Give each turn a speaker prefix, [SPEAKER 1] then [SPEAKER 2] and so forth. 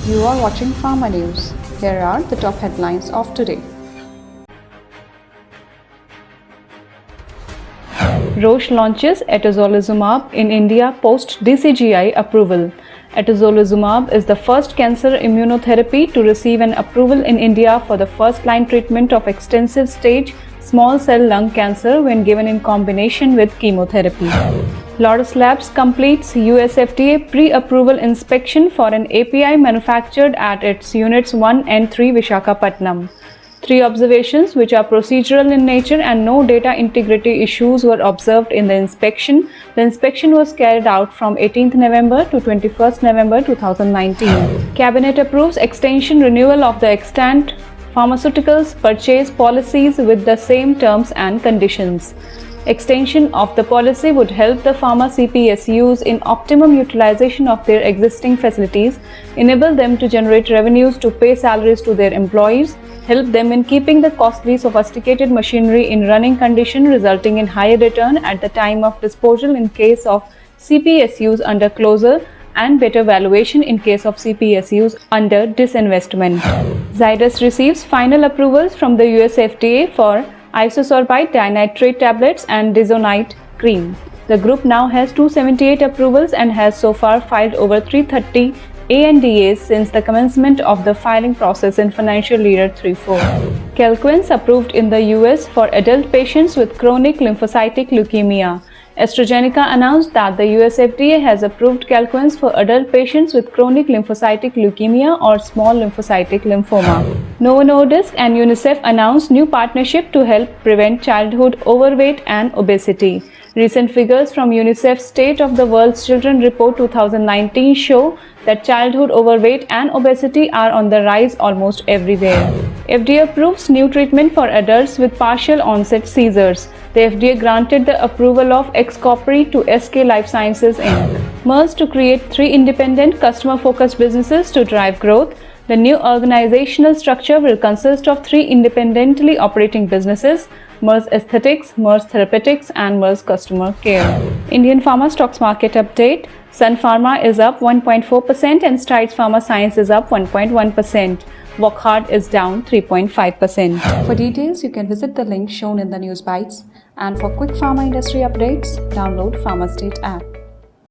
[SPEAKER 1] You are watching Pharma News. Here are the top headlines of today. Roche launches Atezolizumab in India post DCGI approval. Atezolizumab is the first cancer immunotherapy to receive an approval in India for the first-line treatment of extensive stage small cell lung cancer when given in combination with chemotherapy. Laurus Labs completes US FDA pre-approval inspection for an API manufactured at its Units 1 and 3 Visakhapatnam. 3 observations, which are procedural in nature and no data integrity issues, were observed in the inspection. The inspection was carried out from 18th November to 21st November 2019. Cabinet approves extension renewal of the extant Pharmaceuticals Purchase Policies with the same terms and conditions. Extension of the policy would help the pharma CPSUs in optimum utilization of their existing facilities, enable them to generate revenues to pay salaries to their employees, help them in keeping the costly sophisticated machinery in running condition, resulting in higher return at the time of disposal in case of CPSUs under closure, and better valuation in case of CPSUs under disinvestment. Zydus receives final approvals from the US FDA for Isosorbide Dinitrate tablets and Desonide cream. The group now has 278 approvals and has so far filed over 330 ANDAs since the commencement of the filing process in financial year 3-4. Calquence approved in the US for adult patients with chronic lymphocytic leukemia. AstraZeneca announced that the US FDA has approved Calquence for adult patients with chronic lymphocytic leukemia or small lymphocytic lymphoma. Novo Nordisk and UNICEF announced new partnership to help prevent childhood overweight and obesity. Recent figures from UNICEF's State of the World's Children Report 2019 show that childhood overweight and obesity are on the rise almost everywhere. FDA approves new treatment for adults with partial onset seizures. The FDA granted the approval of Xcopri to SK Life Sciences Inc. Merged to create 3 independent customer-focused businesses to drive growth. The new organizational structure will consist of 3 independently operating businesses: Merz Aesthetics, Merz Therapeutics, and Merz Customer Care. Indian Pharma Stocks Market Update. Sun Pharma is up 1.4% and Strides Pharma Science is up 1.1%. Wockhardt is down 3.5%. For details, you can visit the link shown in the news bites. And for quick pharma industry updates, download Pharmastate app.